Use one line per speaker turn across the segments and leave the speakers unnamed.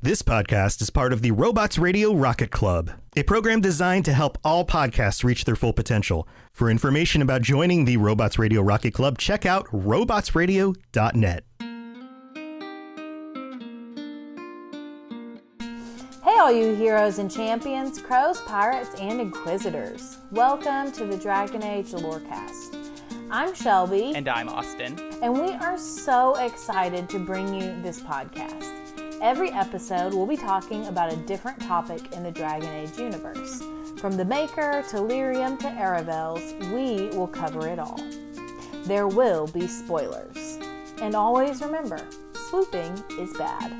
This podcast is part of the Robots Radio Rocket Club, a program designed to help all podcasts reach their full potential. For information about joining the Robots Radio Rocket Club, check out robotsradio.net.
Hey all you heroes and champions, crows, pirates, and inquisitors. Welcome to the Dragon Age Lorecast. I'm Shelby.
And I'm Austin.
And we are so excited to bring you this podcast. Every episode, we'll be talking about a different topic in the Dragon Age universe. From the Maker to Lyrium to Aravels, we will cover it all. There will be spoilers. And always remember, swooping is bad.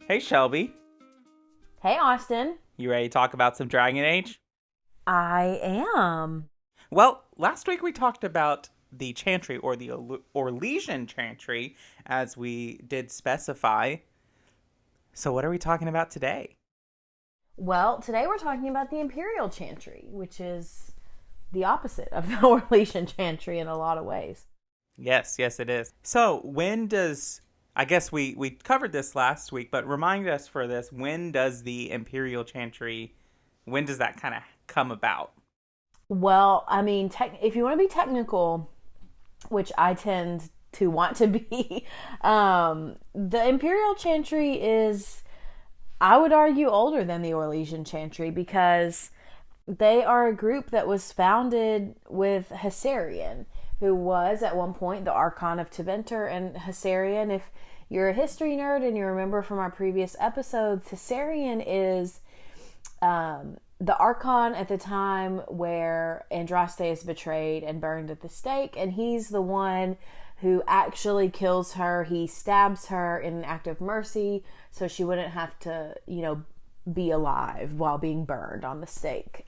Hey, Shelby.
Hey, Austin.
You ready to talk about some Dragon Age?
I am.
Well, last week we talked about the Chantry, or the Orlesian Chantry, as we did specify. So what are we talking about today?
Well, today we're talking about the Imperial Chantry, which is the opposite of the Orlesian Chantry in a lot of ways.
Yes, it is. So when does... I guess we covered this last week, but remind us for this, when does the Imperial Chantry, when does that kind of come about?
Well, I mean, if you want to be technical, which I tend to want to be, the Imperial Chantry is, I would argue, older than the Orlesian Chantry because they are a group that was founded with Hessarian, who was at one point the Archon of Tevinter. And Hessarian, if you're a history nerd and you remember from our previous episodes, Hessarian is the Archon at the time where Andraste is betrayed and burned at the stake, and he's the one who actually kills her. He stabs her in an act of mercy so she wouldn't have to, be alive while being burned on the stake.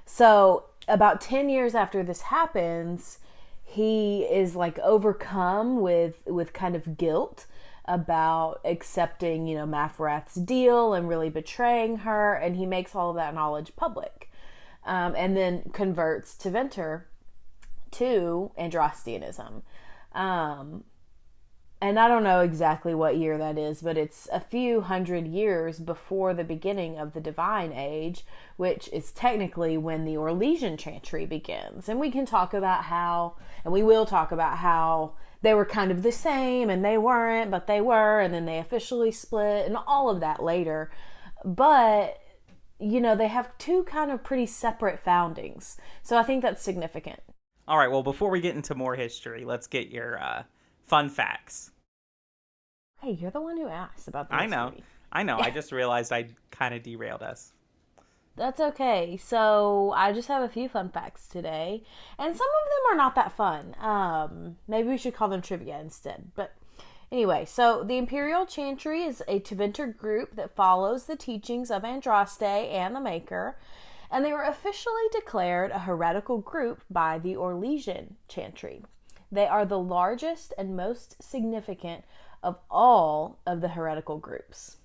So about 10 years after this happens, he is overcome with kind of guilt about accepting, Mafrath's deal and really betraying her, and he makes all of that knowledge public, and then converts Tevinter to Andrastianism. And I don't know exactly what year that is, but it's a few hundred years before the beginning of the Divine Age, which is technically when the Orlesian Chantry begins. And we can talk about how, and we will talk about how they were kind of the same, and they weren't, but they were, and then they officially split, and all of that later. But, they have two kind of pretty separate foundings. So I think that's significant.
All right, well, before we get into more history, let's get your fun facts.
Hey, you're the one who asked about the
history. I know. I just realized I kind of derailed us.
That's okay. So I just have a few fun facts today, and some of them are not that fun. Maybe we should call them trivia instead. But anyway, so the Imperial Chantry is a Tevinter group that follows the teachings of Andraste and the Maker, and they were officially declared a heretical group by the Orlesian Chantry. They are the largest and most significant of all of the heretical groups.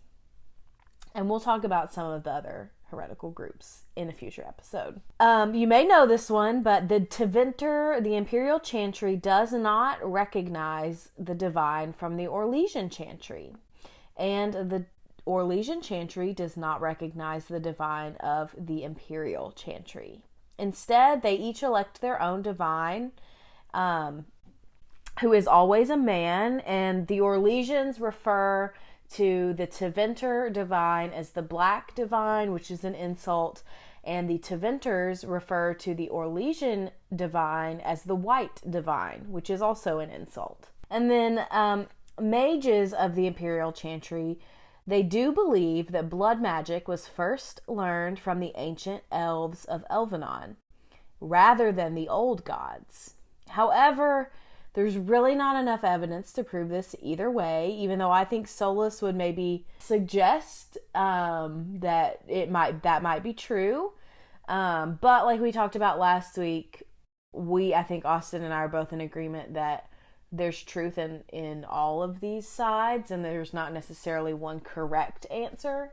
And we'll talk about some of the other heretical groups in a future episode. You may know this one, but the Tevinter, the Imperial Chantry, does not recognize the divine from the Orlesian Chantry. And the Orlesian Chantry does not recognize the divine of the Imperial Chantry. Instead, they each elect their own divine, who is always a man, and the Orlesians refer to the Tevinter divine as the Black Divine, which is an insult, and the Tevinters refer to the Orlesian divine as the White Divine, which is also an insult. And then mages of the Imperial Chantry, they do believe that blood magic was first learned from the ancient elves of Elvenon, rather than the old gods. However, there's really not enough evidence to prove this either way, even though I think Solus would maybe suggest that might be true. But like we talked about last week, I think Austin and I are both in agreement that there's truth in all of these sides, and there's not necessarily one correct answer.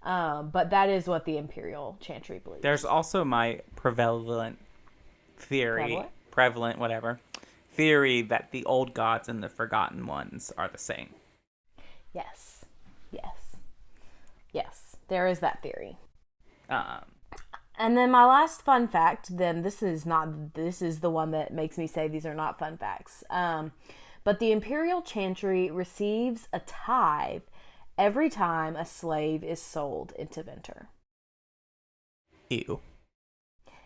But that is what the Imperial Chantry believes.
There's also my prevalent theory.
Prevalent,
theory that the old gods and the forgotten ones are the same.
Yes. There is that theory. And then my last fun fact, then this is the one that makes me say these are not fun facts. But the Imperial Chantry receives a tithe every time a slave is sold into Tevinter.
Ew.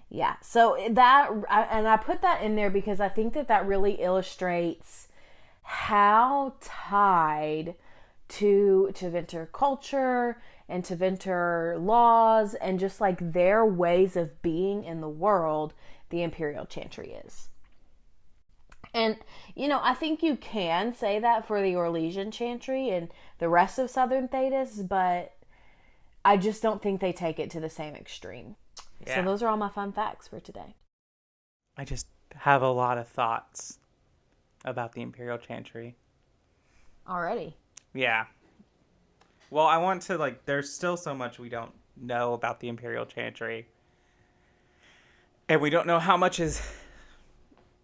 Yeah, so I put that in there because I think that really illustrates how tied to Tevinter culture and Tevinter laws and just like their ways of being in the world the Imperial Chantry is. And, I think you can say that for the Orlesian Chantry and the rest of Southern Thedas, but I just don't think they take it to the same extreme. Yeah. So those are all my fun facts for today.
I just have a lot of thoughts about the Imperial Chantry.
Already?
Yeah. Well, I want to, there's still so much we don't know about the Imperial Chantry. And we don't know how much is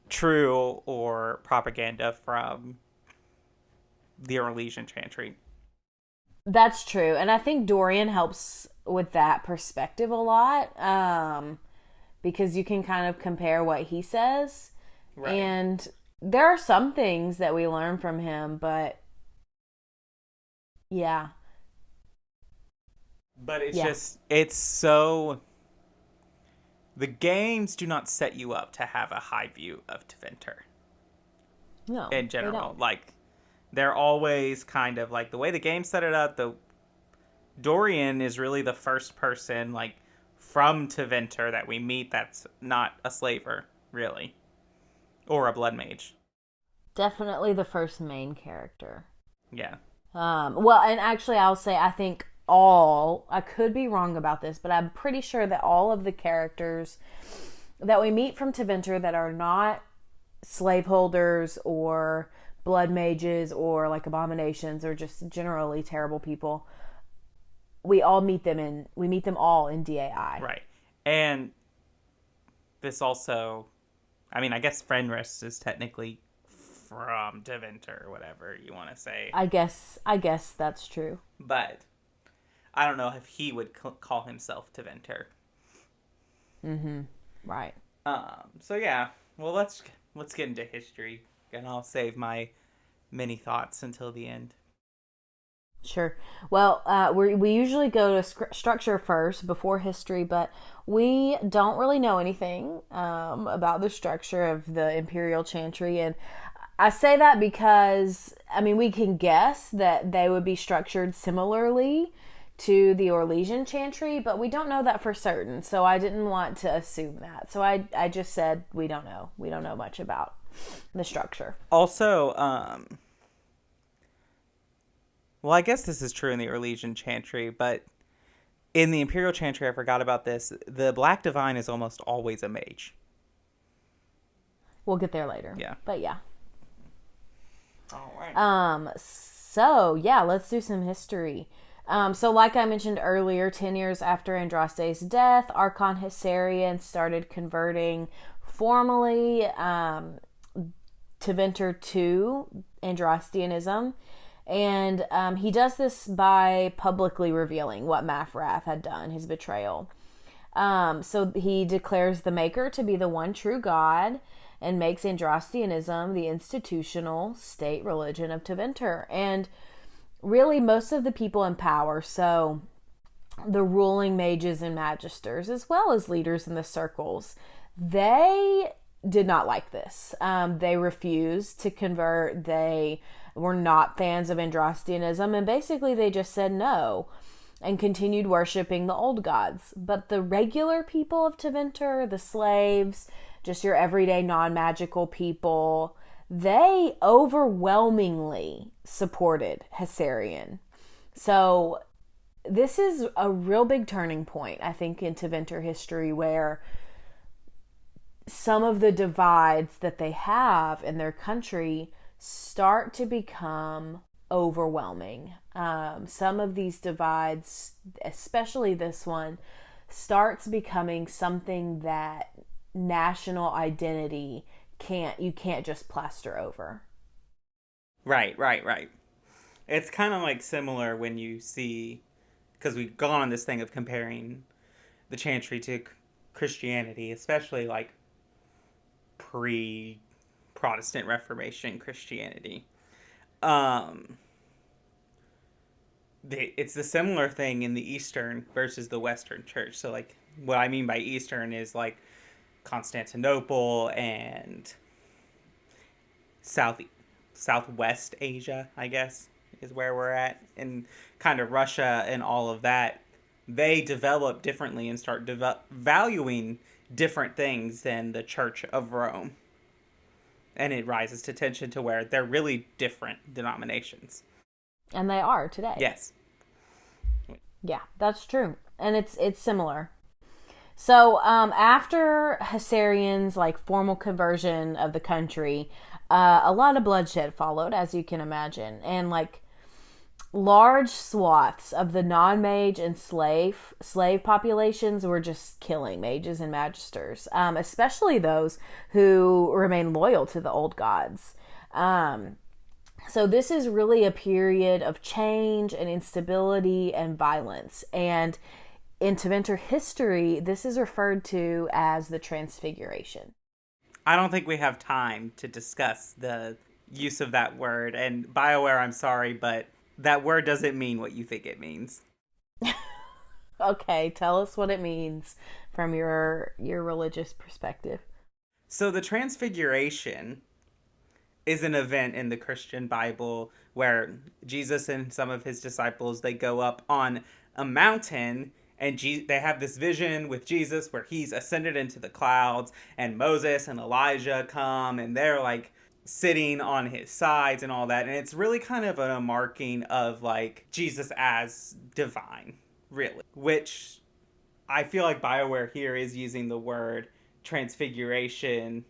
true or propaganda from the Orlesian Chantry.
That's true. And I think Dorian helps with that perspective a lot, because you can kind of compare what he says. Right. And there are some things that we learn from him, but yeah.
But it's so... The games do not set you up to have a high view of Tevinter.
No,
in general. They're always kind of, the way the game set it up, Dorian is really the first person, from Tevinter that we meet that's not a slaver, really. Or a blood mage.
Definitely the first main character.
Yeah.
Well, and actually I'll say I think I could be wrong about this, but I'm pretty sure that all of the characters that we meet from Tevinter that are not slaveholders or blood mages or abominations or just generally terrible people, we meet them all in DAI.
Right. And this also, I guess Fenris is technically from Tevinter or whatever you want to say.
I guess that's true.
But I don't know if he would call himself Tevinter.
Mm-hmm. Right.
So yeah. Well, let's get into history, and I'll save my many thoughts until the end.
Sure. Well, we usually go to structure first before history, but we don't really know anything about the structure of the Imperial Chantry, and I say that because we can guess that they would be structured similarly to the Orlesian Chantry, but we don't know that for certain, so I didn't want to assume that. So I just said we don't know. We don't know much about the structure.
Also, well, I guess this is true in the Orlesian Chantry, but in the Imperial Chantry, I forgot about this, the Black Divine is almost always a mage.
We'll get there later.
Yeah.
But yeah.
All right.
So, yeah, let's do some history. So like I mentioned earlier, 10 years after Andraste's death, Archon Hessarian started converting formally Tevinter to Andrastianism. And he does this by publicly revealing what Mafrath had done, his betrayal. So he declares the Maker to be the one true God and makes Andrastianism the institutional state religion of Tevinter. And really most of the people in power, so the ruling mages and magisters, as well as leaders in the circles, they did not like this. They refused to convert. They were not fans of Andrastianism, and basically they just said no and continued worshiping the old gods. But the regular people of Tevinter, the slaves, just your everyday non-magical people, they overwhelmingly supported Hessarian. So this is a real big turning point, I think, in Tevinter history, where some of the divides that they have in their country start to become overwhelming. Some of these divides, especially this one, starts becoming something that national identity you can't just plaster over.
Right. It's kind of like similar when you see, because we've gone on this thing of comparing the Chantry to Christianity, especially like pre-Protestant Reformation Christianity. It's the similar thing in the Eastern versus the Western Church. So like what I mean by Eastern is like Constantinople and Southwest Asia, I guess, is where we're at, and kind of Russia and all of that. They develop differently and start valuing different things than the Church of Rome. And it rises to tension to where they're really different denominations.
And they are today.
Yes.
Yeah, that's true. And it's similar. So after Hessarian's like formal conversion of the country, a lot of bloodshed followed, as you can imagine. And like large swaths of the non-mage and slave populations were just killing mages and magisters, especially those who remain loyal to the old gods. So this is really a period of change and instability and violence. And in Tevinter history, this is referred to as the Transfiguration.
I don't think we have time to discuss the use of that word. And BioWare, I'm sorry, but that word doesn't mean what you think it means.
Okay, tell us what it means from your religious perspective.
So the Transfiguration is an event in the Christian Bible where Jesus and some of his disciples, they go up on a mountain and they have this vision with Jesus where he's ascended into the clouds, and Moses and Elijah come and they're like sitting on his sides and all that. And it's really kind of a marking of like Jesus as divine, really, which I feel like BioWare here is using the word transfiguration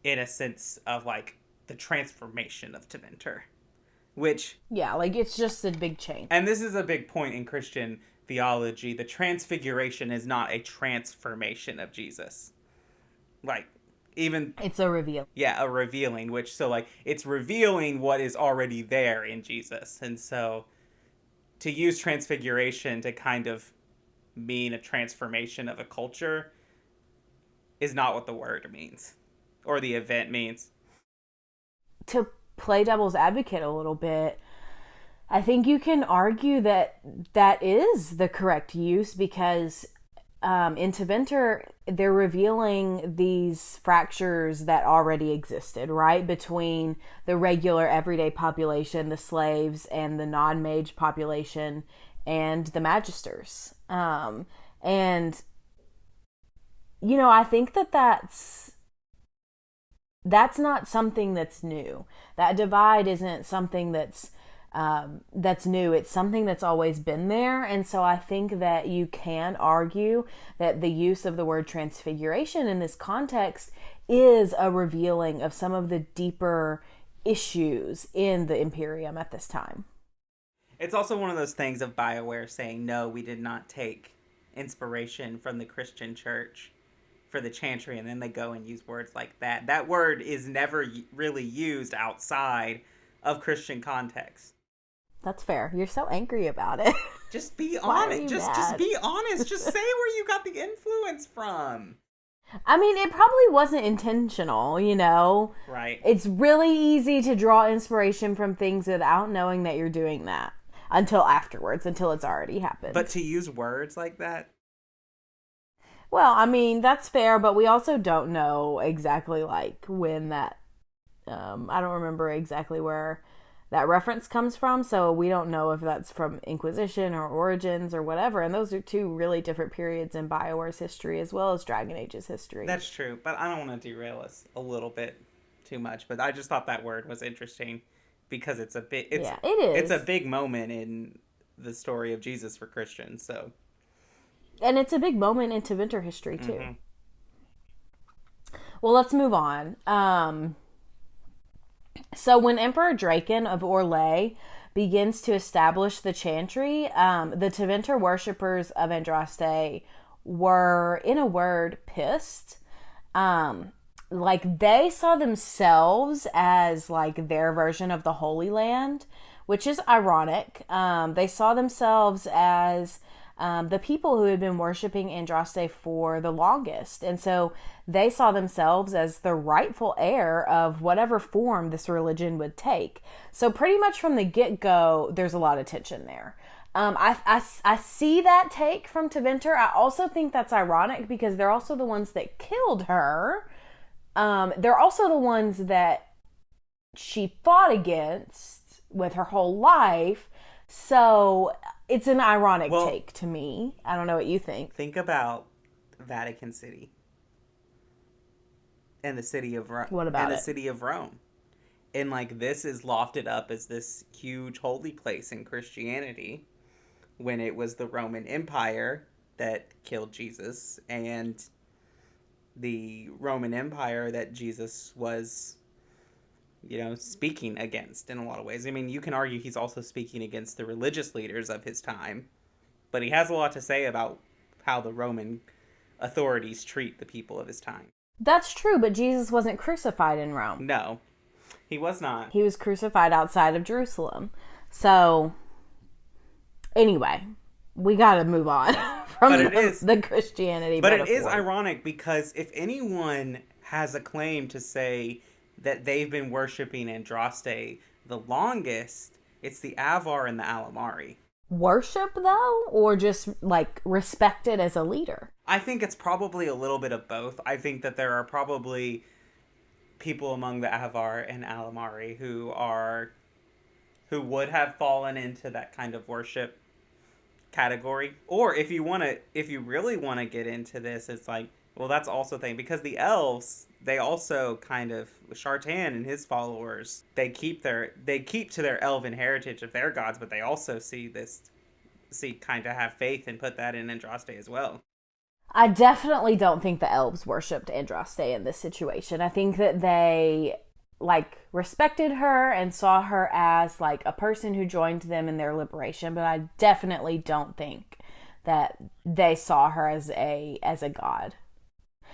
in a sense of like the transformation of Tevinter, which...
Yeah, like it's just a big change.
And this is a big point in Christian theology. The transfiguration is not a transformation of Jesus. Like, even...
It's a reveal.
Yeah, a revealing, which, so like, it's revealing what is already there in Jesus. And so, to use transfiguration to kind of mean a transformation of a culture is not what the word means. Or the event means.
To play devil's advocate a little bit, I think you can argue that that is the correct use, because in Tevinter, they're revealing these fractures that already existed, right? Between the regular everyday population, the slaves, and the non-mage population, and the magisters. And, you know, I think that's not something that's new. That divide isn't something that's new. It's something that's always been there. And so I think that you can argue that the use of the word transfiguration in this context is a revealing of some of the deeper issues in the Imperium at this time.
It's also one of those things of BioWare saying, no, we did not take inspiration from the Christian church for the Chantry, and then they go and use words like that. That word is never really used outside of Christian context.
That's fair. You're so angry about it.
Just be honest. Just be honest. Just say where you got the influence from.
I mean, it probably wasn't intentional, you know?
Right.
It's really easy to draw inspiration from things without knowing that you're doing that until afterwards, until it's already happened.
But to use words like that?
Well, I mean, that's fair, but we also don't know exactly, like, when that, I don't remember exactly where that reference comes from, so we don't know if that's from Inquisition or Origins or whatever, and those are two really different periods in BioWare's history as well as Dragon Age's history.
That's true, but I don't want to derail us a little bit too much, but I just thought that word was interesting because it is. It's a big moment in the story of Jesus for Christians, so...
And it's a big moment in Tevinter history, too.
Mm-hmm.
Well, let's move on. So when Emperor Draken of Orlais begins to establish the Chantry, the Tevinter worshippers of Andraste were, in a word, pissed. like they saw themselves as like their version of the Holy Land, which is ironic. They saw themselves as the people who had been worshiping Andraste for the longest. And so they saw themselves as the rightful heir of whatever form this religion would take. So pretty much from the get-go, there's a lot of tension there. I see that take from Tevinter. I also think that's ironic because they're also the ones that killed her. They're also the ones that she fought against with her whole life. So it's an ironic take to me. I don't know what you think.
Think about Vatican City and the city of Rome.
What about
the city of Rome? And like this is lofted up as this huge holy place in Christianity when it was the Roman Empire that killed Jesus and the Roman Empire that Jesus was, speaking against in a lot of ways. I mean, you can argue he's also speaking against the religious leaders of his time, but he has a lot to say about how the Roman authorities treat the people of his time.
That's true, but Jesus wasn't crucified in Rome.
No, he was not.
He was crucified outside of Jerusalem. So, anyway, we got to move on from the Christianity
But
metaphor.
it is ironic because if anyone has a claim to say that they've been worshiping Andraste the longest, it's the Avar and the Alamari.
Worship, though? Or just, like, respected as a leader?
I think it's probably a little bit of both. I think that there are probably people among the Avar and Alamari who would have fallen into that kind of worship category. Or if you really want to get into this, it's like, well, that's also a thing because the elves, they also kind of, Shartan and his followers, they keep to their elven heritage of their gods, but they also kind of have faith and put that in Andraste as well.
I definitely don't think the elves worshipped Andraste in this situation. I think that they respected her and saw her as like a person who joined them in their liberation, but I definitely don't think that they saw her as a god.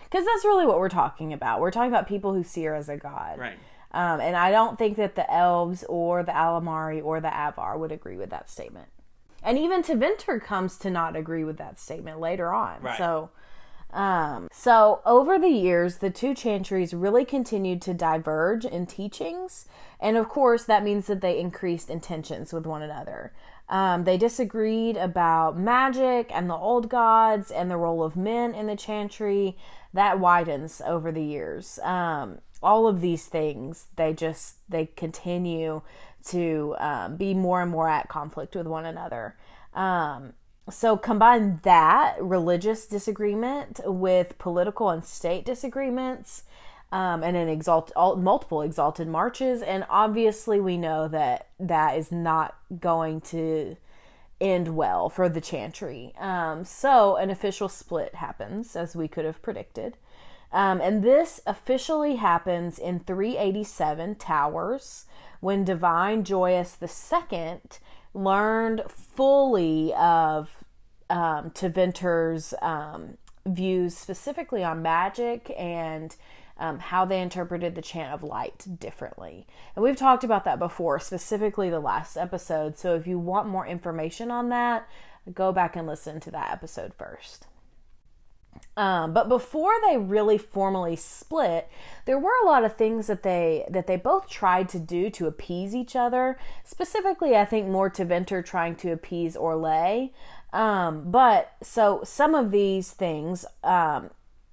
Because that's really what we're talking about. We're talking about people who see her as a god.
Right.
And I don't think that the elves or the Alamari or the Avar would agree with that statement. And even Tevinter comes to not agree with that statement later on.
Right.
So over the years, the two chantries really continued to diverge in teachings. And of course, that means that they increased in tensions with one another. They disagreed about magic and the old gods and the role of men in the chantry. That widens over the years. All of these things, they continue to be more and more at conflict with one another. So combine that religious disagreement with political and state disagreements, and multiple exalted marches, and obviously we know that is not going to end well for the chantry. So an official split happens, as we could have predicted. And this officially happens in 387 Towers, when Divine Joyous II learned fully of Tevinter's views specifically on magic and how they interpreted the Chant of Light differently. And we've talked about that before, specifically the last episode. So if you want more information on that, go back and listen to that episode first. But before they really formally split, there were a lot of things that they both tried to do to appease each other. Specifically, I think more Tevinter trying to appease Orlais. But so some of these things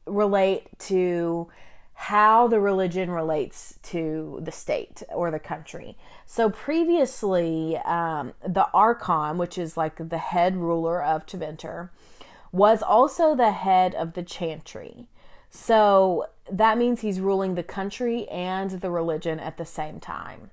relate to how the religion relates to the state or the country. So previously, the Archon, which is like the head ruler of Tevinter, was also the head of the chantry. So that means he's ruling the country and the religion at the same time.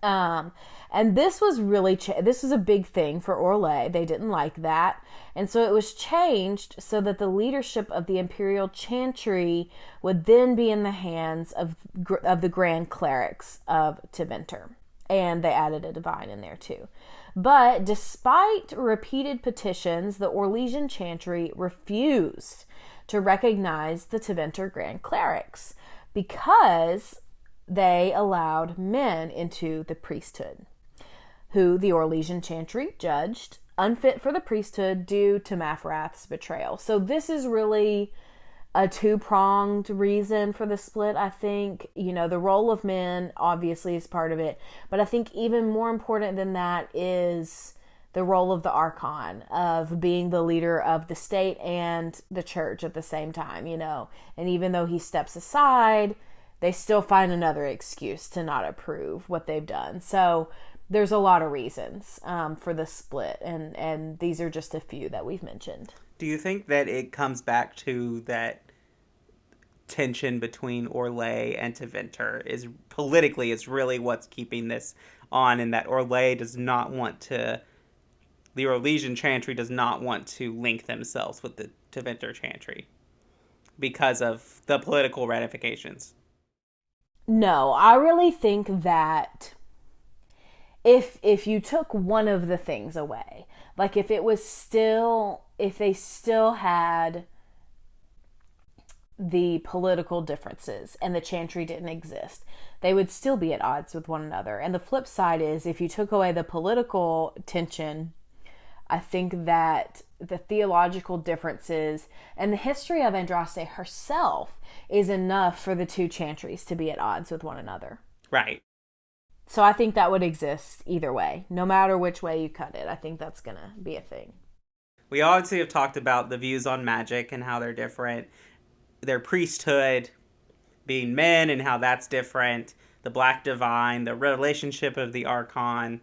And this was really, this was a big thing for Orlais. They didn't like that. And so it was changed so that the leadership of the Imperial Chantry would then be in the hands of the Grand Clerics of Tevinter. And they added a divine in there too. But despite repeated petitions, the Orlesian Chantry refused to recognize the Tevinter Grand Clerics because they allowed men into the priesthood, who the Orlesian Chantry judged unfit for the priesthood due to Maphrath's betrayal. So this is really a two-pronged reason for the split, I think. You know, the role of men obviously is part of it, but I think even more important than that is the role of the Archon, of being the leader of the state and the church at the same time, you know. And even though he steps aside, they still find another excuse to not approve what they've done. So there's a lot of reasons for the split, and these are just a few that we've mentioned.
Do you think that it comes back to that tension between Orlais and Tevinter is politically is really what's keeping this on, and that Orlesian Chantry does not want to link themselves with the Tevinter Chantry because of the political ramifications?
No, I really think that if you took one of the things away, like if they still had the political differences and the Chantry didn't exist, they would still be at odds with one another. And the flip side is, if you took away the political tension, I think that the theological differences and the history of Andraste herself is enough for the two Chantries to be at odds with one another.
Right.
So I think that would exist either way. No matter which way you cut it, I think that's going to be a thing.
We obviously have talked about the views on magic and how they're different. Their priesthood being men and how that's different. The Black Divine, the relationship of the Archon.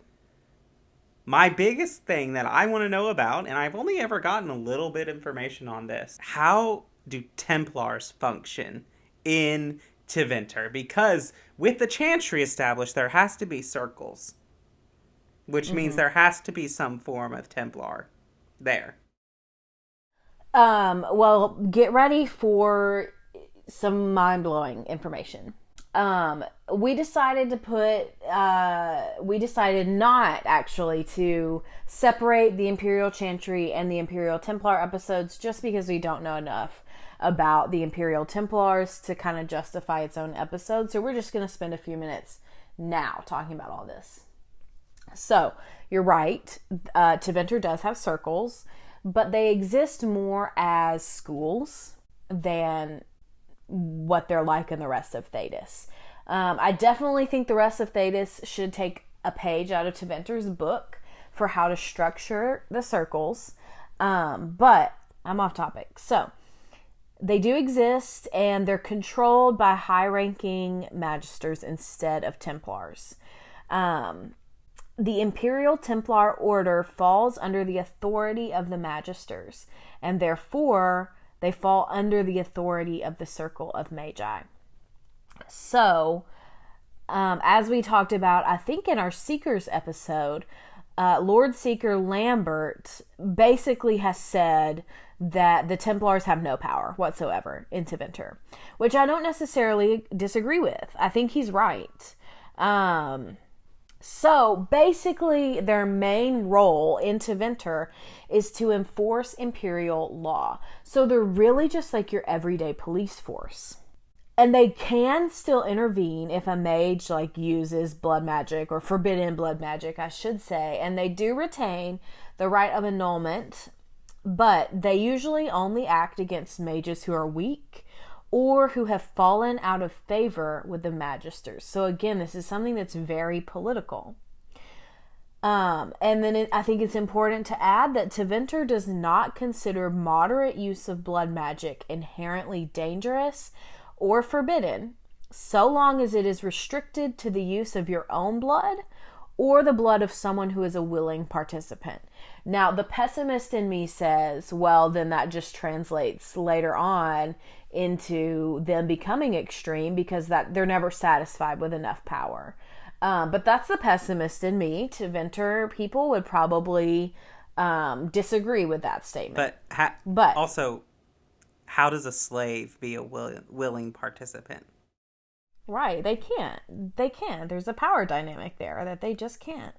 My biggest thing that I want to know about, and I've only ever gotten a little bit of information on this, how do Templars function in Tevinter? Because with the Chantry established, there has to be circles, which means there has to be some form of Templar there.
Well, get ready for some mind-blowing information. We decided not actually to separate the Imperial Chantry and the Imperial Templar episodes, just because we don't know enough about the Imperial Templars to kind of justify its own episode. So we're just going to spend a few minutes now talking about all this. So you're right. Tevinter does have circles, but they exist more as schools than what they're like in the rest of Thedas. I definitely think the rest of Thedas should take a page out of Tevinter's book for how to structure the circles. But I'm off topic. So they do exist, and they're controlled by high-ranking magisters instead of Templars. The Imperial Templar Order falls under the authority of the magisters, and therefore they fall under the authority of the Circle of Magi. So, as we talked about, I think in our Seekers episode, Lord Seeker Lambert basically has said that the Templars have no power whatsoever in Tevinter, which I don't necessarily disagree with. I think he's right. So basically their main role in Tevinter is to enforce Imperial law. So they're really just like your everyday police force. And they can still intervene if a mage uses blood magic, or forbidden blood magic, I should say. And they do retain the right of annulment, but they usually only act against mages who are weak or who have fallen out of favor with the magisters. So again, this is something that's very political. And then I think it's important to add that Tevinter does not consider moderate use of blood magic inherently dangerous or forbidden, so long as it is restricted to the use of your own blood or the blood of someone who is a willing participant. Now, the pessimist in me says, well, then that just translates later on into them becoming extreme, because that they're never satisfied with enough power. But that's the pessimist in me. Tevinter people would probably disagree with that statement.
But also, how does a slave be a willing participant?
Right, they can't. They can't. There's a power dynamic there that they just can't.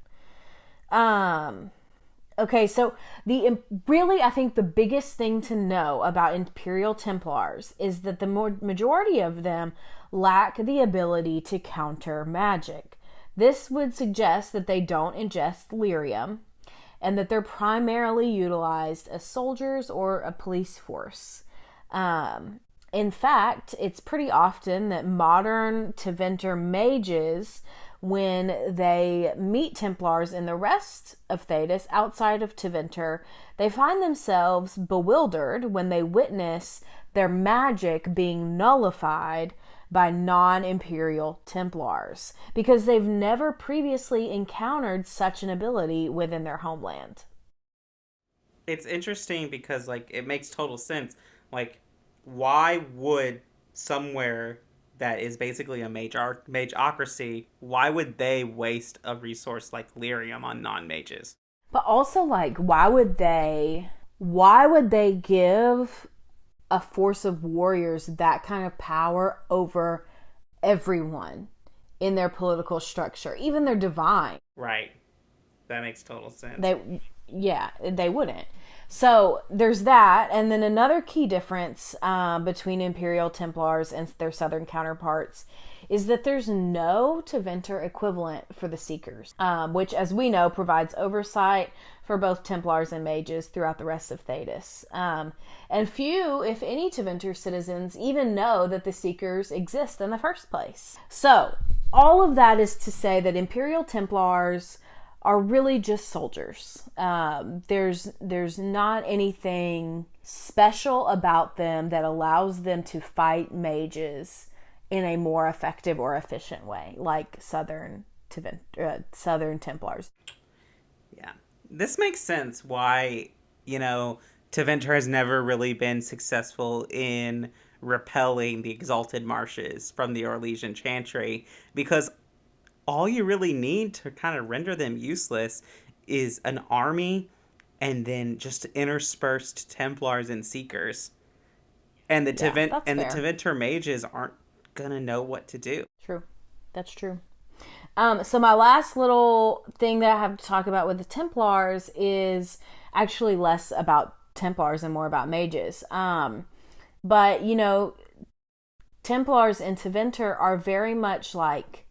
Okay, so really, I think the biggest thing to know about Imperial Templars is that the majority of them lack the ability to counter magic. This would suggest that they don't ingest lyrium, and that they're primarily utilized as soldiers or a police force. In fact, it's pretty often that modern Tevinter mages, when they meet Templars in the rest of Thedas outside of Tevinter, they find themselves bewildered when they witness their magic being nullified by non-Imperial Templars, because they've never previously encountered such an ability within their homeland.
It's interesting because, like, it makes total sense. Like, why would somewhere that is basically a mageocracy, why would they waste a resource like lyrium on non-mages?
But also, like, why would they give a force of warriors that kind of power over everyone in their political structure, even their divine?
Right. That makes total sense.
They wouldn't. So there's that, and then another key difference between Imperial Templars and their southern counterparts is that there's no Tevinter equivalent for the Seekers, which, as we know, provides oversight for both Templars and mages throughout the rest of Thedas. And few, if any, Tevinter citizens even know that the Seekers exist in the first place. So all of that is to say that Imperial Templars are really just soldiers. There's not anything special about them that allows them to fight mages in a more effective or efficient way, like Southern Templars.
Yeah. This makes sense why, Tevinter has never really been successful in repelling the Exalted Marshes from the Orlesian Chantry, because all you really need to kind of render them useless is an army and then just interspersed Templars and Seekers. And the Tevinter mages aren't gonna know what to do.
True. That's true. So my last little thing that I have to talk about with the Templars is actually less about Templars and more about mages. But, Templars and Tevinter are very much like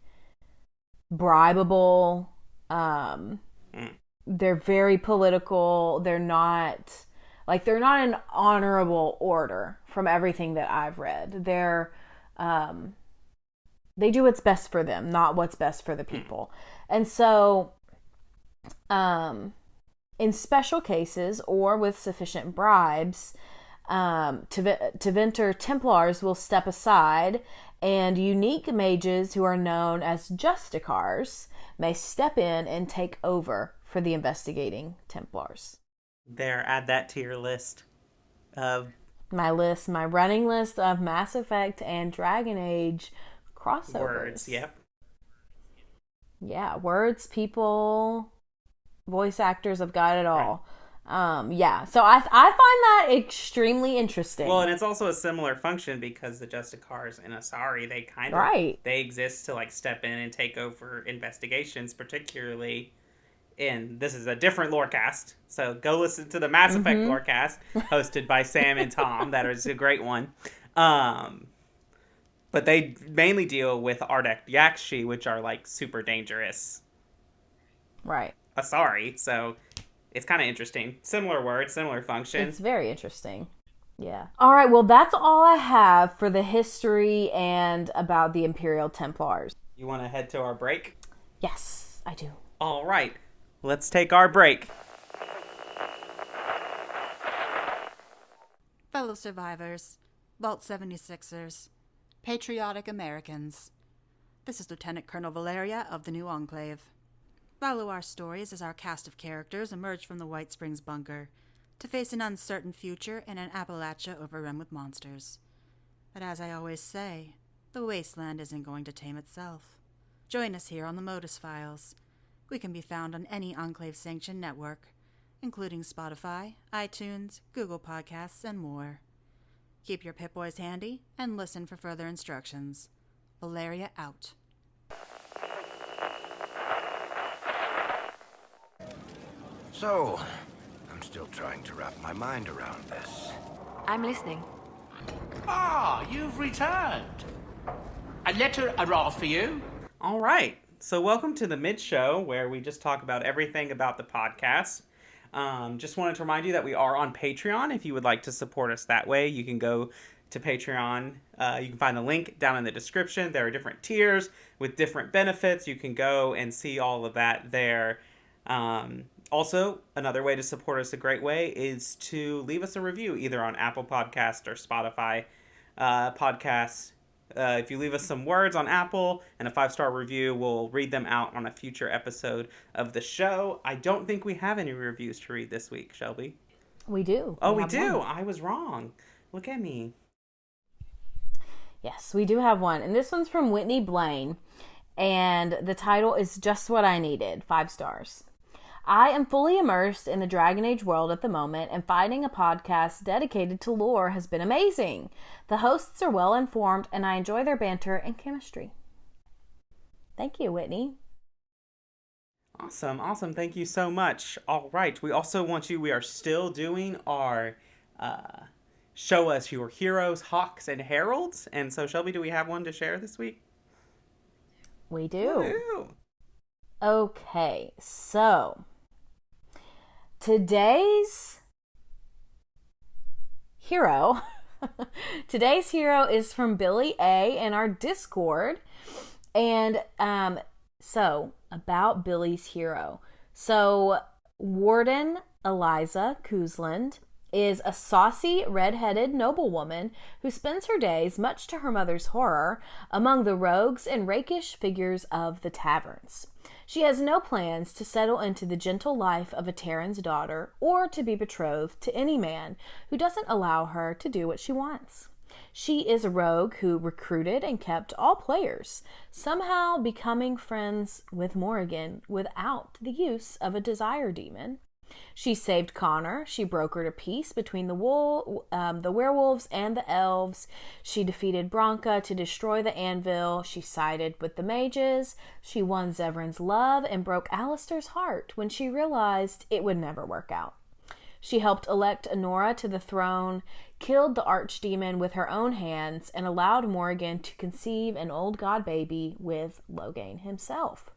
bribable. They're very political. They're not an honorable order from everything that I've read. They do what's best for them, not what's best for the people. And so, in special cases or with sufficient bribes, Tevinter Templars will step aside, and unique mages who are known as Justicars may step in and take over for the investigating Templars.
There, add that to your list of...
My running list of Mass Effect and Dragon Age crossovers.
Words, yep.
Yeah, words, people, voice actors, I've got it all. Right. So I find that extremely interesting.
Well, and it's also a similar function because the Justicars in Asari, they kind of...
Right.
They exist to, step in and take over investigations, particularly... And this is a different lorecast, so go listen to the Mass Effect lorecast hosted by Sam and Tom. That is a great one. But they mainly deal with Ardek Yakshi, which are super dangerous.
Right.
Asari, so it's kind of interesting. Similar word, similar function.
It's very interesting. Yeah. All right, well, that's all I have for the history and about the Imperial Templars.
You want to head to our break?
Yes, I do.
All right. Let's take our break.
Fellow survivors, Vault 76ers, patriotic Americans. This is Lieutenant Colonel Valeria of the New Enclave. Follow our stories as our cast of characters emerge from the White Springs bunker to face an uncertain future in an Appalachia overrun with monsters. But as I always say, the wasteland isn't going to tame itself. Join us here on the Modus Files. We can be found on any Enclave-sanctioned network, including Spotify, iTunes, Google Podcasts, and more. Keep your Pip-Boys handy and listen for further instructions. Valeria out.
So, I'm still trying to wrap my mind around this.
I'm listening.
Ah, you've returned. A letter arrived for you.
All right. So welcome to the mid-show, where we just talk about everything about the podcast. Just wanted to remind you that we are on Patreon. If you would like to support us that way, you can go to Patreon. You can find the link down in the description. There are different tiers with different benefits. You can go and see all of that there. Also, another way to support us a great way is to leave us a review, either on Apple Podcasts or Spotify Podcasts. If you leave us some words on Apple and a 5-star review, we'll read them out on a future episode of the show. I don't think we have any reviews to read this week, Shelby.
We do.
Oh, we do.
One.
I was wrong. Look at me.
Yes, we do have one. And this one's from Whitney Blaine. And the title is Just What I Needed. 5 stars. I am fully immersed in the Dragon Age world at the moment, and finding a podcast dedicated to lore has been amazing. The hosts are well informed, and I enjoy their banter and chemistry. Thank you, Whitney.
Awesome. Thank you so much. All right. We also want you, we are still doing our Show Us Your Heroes, Hawks, and Heralds. And so, Shelby, do we have one to share this week?
We do.
Woo-hoo.
Okay, so today's hero is from Billy A in our Discord. And so about Billy's hero. So Warden Eliza Kuzland is a saucy, red-headed noblewoman who spends her days, much to her mother's horror, among the rogues and rakish figures of the taverns. She has no plans to settle into the gentle life of a Terran's daughter or to be betrothed to any man who doesn't allow her to do what she wants. She is a rogue who recruited and kept all players, somehow becoming friends with Morrigan without the use of a desire demon. She saved Connor. She brokered a peace between the werewolves and the elves. She defeated Bronca to destroy the anvil. She sided with the mages. She won Zevran's love and broke Alistair's heart when she realized it would never work out. She helped elect Honora to the throne, killed the archdemon with her own hands, and allowed Morrigan to conceive an old god baby with Loghain himself.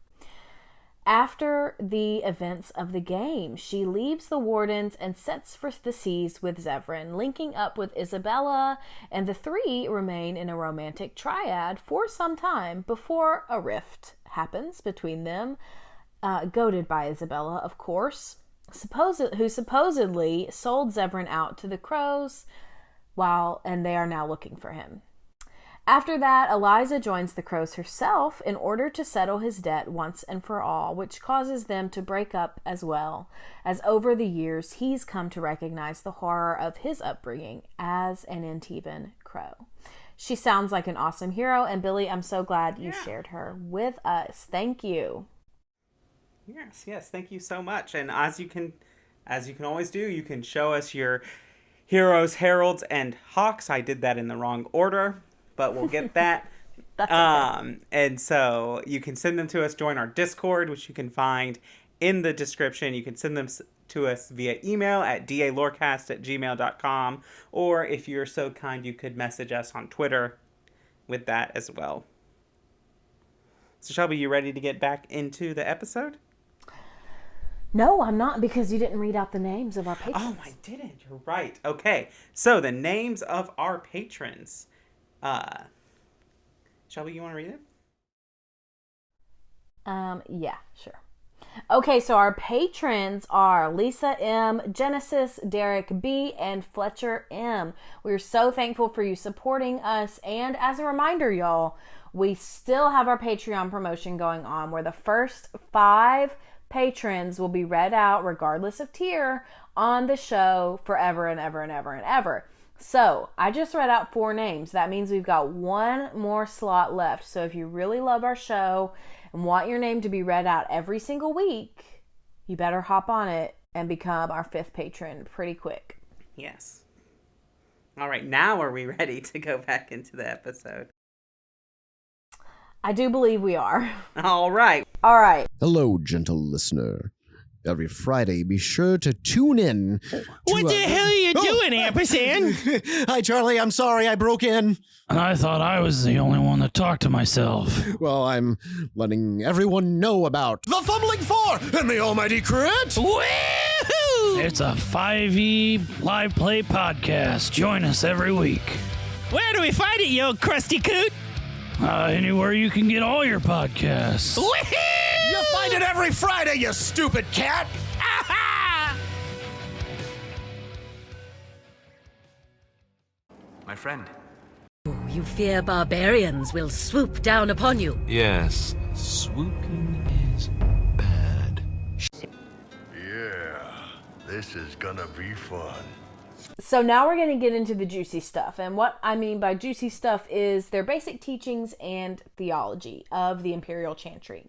After the events of the game, she leaves the Wardens and sets for the seas with Zevran, linking up with Isabella, and the three remain in a romantic triad for some time before a rift happens between them, goaded by Isabella, of course, who supposedly sold Zevran out to the crows, and they are now looking for him. After that, Eliza joins the crows herself in order to settle his debt once and for all, which causes them to break up as well, as over the years he's come to recognize the horror of his upbringing as an Antivan crow. She sounds like an awesome hero, and Billy, I'm so glad you shared her with us. Thank you.
Yes, thank you so much. And as you can always do, you can show us your heroes, heralds, and hawks. I did that in the wrong order, but we'll get that.
That's okay.
And so you can send them to us, join our Discord, which you can find in the description. You can send them to us via email at dalorecast@gmail.com, or if you're so kind, you could message us on Twitter with that as well. So Shelby, you ready to get back into the episode?
No, I'm not, because you didn't read out the names of our patrons.
Oh, I didn't. You're right. Okay, so the names of our patrons. Shelby, you want to read it?
Yeah, sure. Okay, so our patrons are Lisa M, Genesis, Derek B, and Fletcher M. We're so thankful for you supporting us. And as a reminder, y'all, we still have our Patreon promotion going on, where the first 5 patrons will be read out, regardless of tier, on the show forever and ever and ever and ever. So I just read out 4 names. That means we've got 1 more slot left. So if you really love our show and want your name to be read out every single week, you better hop on it and become our 5th patron pretty quick.
Yes. All right, now are we ready to go back into the episode?
I do believe we are.
All right.
All right.
Hello, gentle listener.
every Friday, be sure to tune in.
What the hell are you doing, Ampersand?
Hi, Charlie. I'm sorry I broke in.
I thought I was the only one that talked to myself.
Well, I'm letting everyone know about the Fumbling Four and the Almighty Crit.
Woohoo! It's a 5e live play podcast. Join us every week. Where do we find it, you old crusty coot? Anywhere you can get all your podcasts.
You find it every Friday, you stupid cat.
My friend.
You fear barbarians will swoop down upon you.
Yes, swooping is bad.
Yeah, this is gonna be fun.
So now we're going to get into the juicy stuff. And what I mean by juicy stuff is their basic teachings and theology of the Imperial Chantry.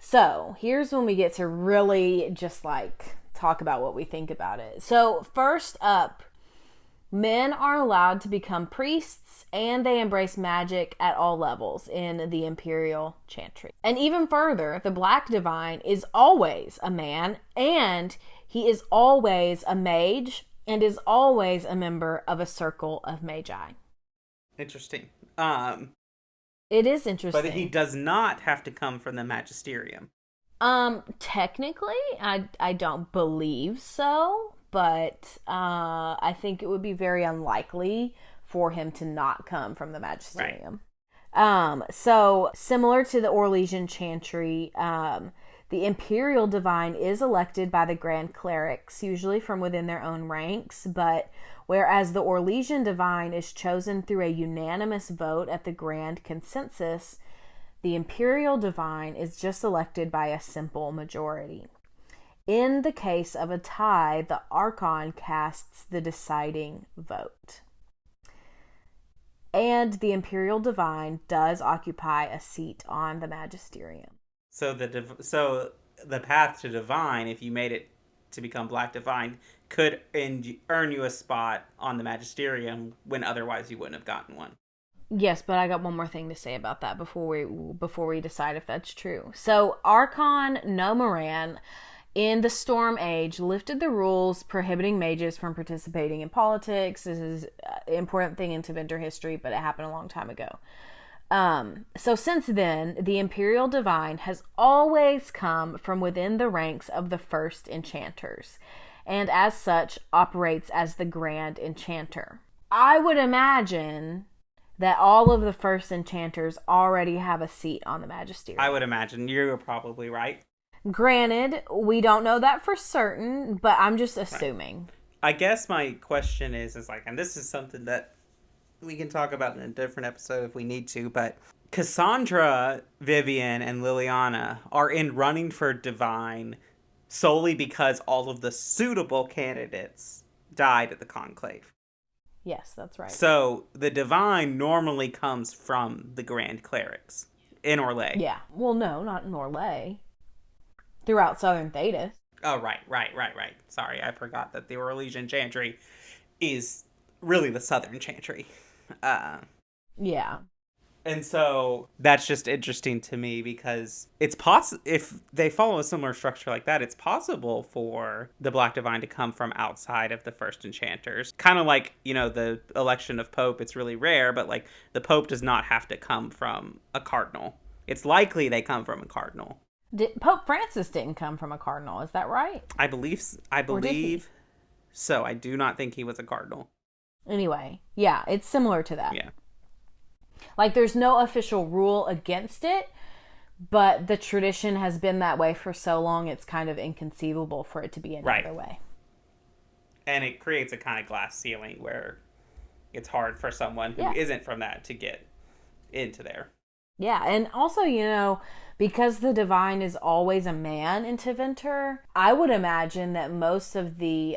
So here's when we get to really just like talk about what we think about it. So first up, men are allowed to become priests and they embrace magic at all levels in the Imperial Chantry. And even further, the Black Divine is always a man and he is always a mage and is always a member of a circle of magi.
Interesting.
It is interesting.
But he does not have to come from the magisterium.
Technically, I don't believe so, but I think it would be very unlikely for him to not come from the magisterium. Right. So similar to the Orlesian Chantry, the Imperial Divine is elected by the Grand Clerics, usually from within their own ranks, but whereas the Orlesian Divine is chosen through a unanimous vote at the Grand Consensus, the Imperial Divine is just elected by a simple majority. In the case of a tie, the Archon casts the deciding vote. And the Imperial Divine does occupy a seat on the Magisterium.
So the path to divine, if you made it to become Black Divine, could earn you a spot on the Magisterium when otherwise you wouldn't have gotten one.
Yes, but I got one more thing to say about that before we decide if that's true. So Archon Nomoran in the Storm Age lifted the rules prohibiting mages from participating in politics. This is an important thing in Tevinter history, but it happened a long time ago. So since then, the Imperial Divine has always come from within the ranks of the First Enchanters, and as such, operates as the Grand Enchanter. I would imagine that all of the First Enchanters already have a seat on the Magisterium.
I would imagine. You're probably right.
Granted, we don't know that for certain, but I'm just assuming.
Right. I guess my question is like, and this is something that we can talk about in a different episode if we need to, but Cassandra, Vivian, and Liliana are in running for Divine solely because all of the suitable candidates died at the Conclave.
Yes, that's right.
So the Divine normally comes from the Grand Clerics in Orlais.
Yeah. Well, no, not in Orlais. Throughout Southern Thedas.
Oh, right. Sorry, I forgot that the Orlesian Chantry is really the Southern Chantry.
Yeah.
And so that's just interesting to me because it's if they follow a similar structure like that, it's possible for the Black Divine to come from outside of the First Enchanters. Kind of like, the election of Pope, it's really rare, but like the Pope does not have to come from a cardinal. It's likely they come from a cardinal.
Pope Francis didn't come from a cardinal, is that right?
I believe so. I do not think he was a cardinal.
Anyway, yeah, it's similar to that.
Yeah.
Like, there's no official rule against it, but the tradition has been that way for so long, it's kind of inconceivable for it to be any other way.
And it creates a kind of glass ceiling where it's hard for someone who isn't from that to get into there.
Yeah, and also, because the Divine is always a man in Tevinter, I would imagine that most of the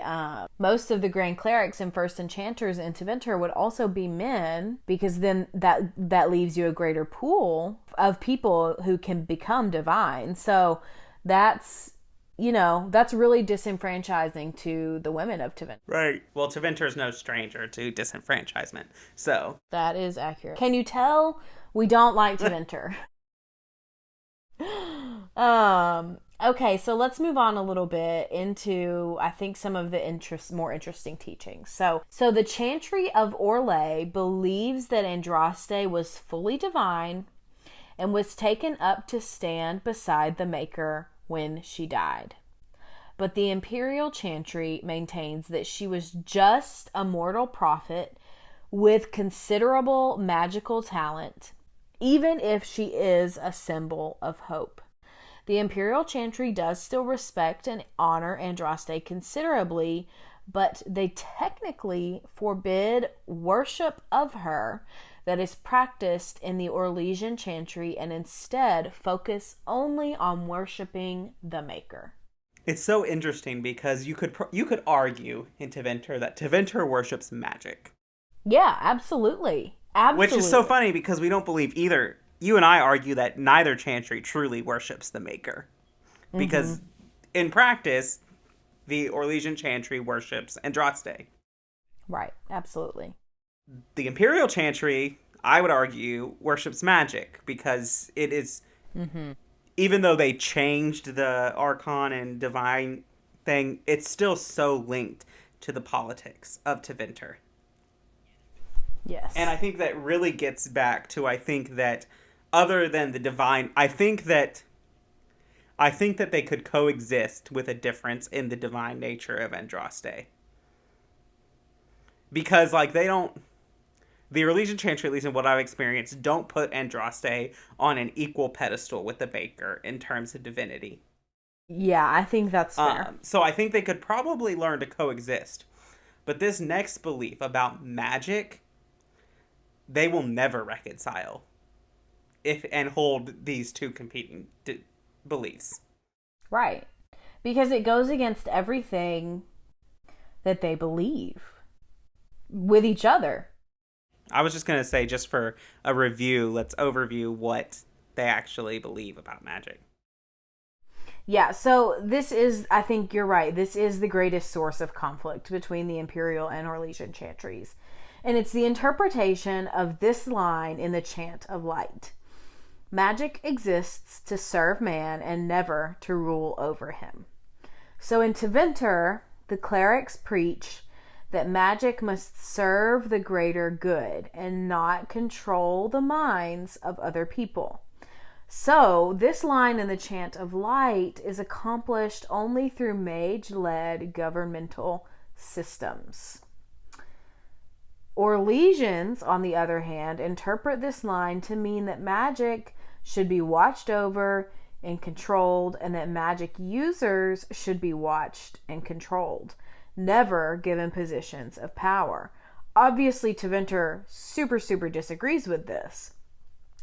Grand Clerics and First Enchanters in Tevinter would also be men, because then that leaves you a greater pool of people who can become Divine. So that's really disenfranchising to the women of Tevinter.
Right. Well, Tevinter is no stranger to disenfranchisement, so.
That is accurate. Can you tell we don't like Tevinter? Okay, so let's move on a little bit into, I think, some of the more interesting teachings. So the Chantry of Orlais believes that Andraste was fully divine and was taken up to stand beside the Maker when she died. But the Imperial Chantry maintains that she was just a mortal prophet with considerable magical talent, even if she is a symbol of hope. The Imperial Chantry does still respect and honor Andraste considerably, but they technically forbid worship of her that is practiced in the Orlesian Chantry and instead focus only on worshiping the Maker.
It's so interesting because you could argue in Tevinter that Tevinter worships magic.
Yeah, absolutely.
Which is so funny because we don't believe either. You and I argue that neither Chantry truly worships the Maker. Because in practice, the Orlesian Chantry worships Andraste.
Right, absolutely.
The Imperial Chantry, I would argue, worships magic because it is, even though they changed the Archon and Divine thing, it's still so linked to the politics of Tevinter.
Yes.
And I think that really gets back to, I think that other than the divine, I think that they could coexist with a difference in the divine nature of Andraste. Because, like, the Orlesian Chantry, at least in what I've experienced, don't put Andraste on an equal pedestal with the Baker in terms of divinity.
Yeah, I think that's fair.
So I think they could probably learn to coexist. But this next belief about magic, they will never reconcile and hold these two competing beliefs.
Right. Because it goes against everything that they believe with each other.
I was just going to say, just for a review, let's overview what they actually believe about magic.
Yeah, so this is, I think you're right, this is the greatest source of conflict between the Imperial and Orlesian Chantries. And it's the interpretation of this line in the Chant of Light. Magic exists to serve man and never to rule over him. So in Tevinter, the clerics preach that magic must serve the greater good and not control the minds of other people. So this line in the Chant of Light is accomplished only through mage-led governmental systems. Orlesians, on the other hand, interpret this line to mean that magic should be watched over and controlled, and that magic users should be watched and controlled, never given positions of power. Obviously, Tevinter super disagrees with this.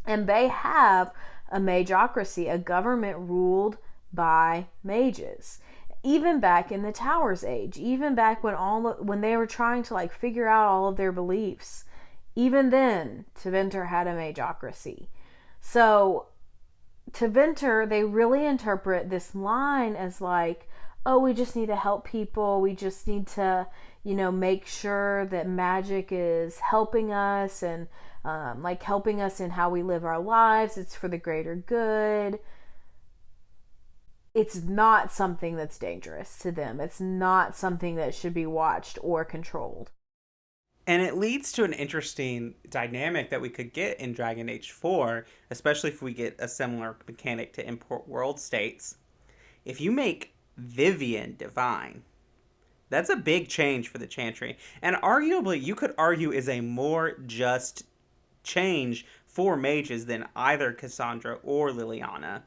And they have a mageocracy, a government ruled by mages. Even back in the Towers Age, even back when they were trying to figure out all of their beliefs, even then, Tevinter had a mageocracy. So, Tevinter, they really interpret this line as oh, we just need to help people. We just need to, make sure that magic is helping us and, helping us in how we live our lives. It's for the greater good. It's not something that's dangerous to them. It's not something that should be watched or controlled.
And it leads to an interesting dynamic that we could get in Dragon Age 4, especially if we get a similar mechanic to import world states. If you make Vivian divine, that's a big change for the Chantry. And arguably, you could argue is a more just change for mages than either Cassandra or Liliana.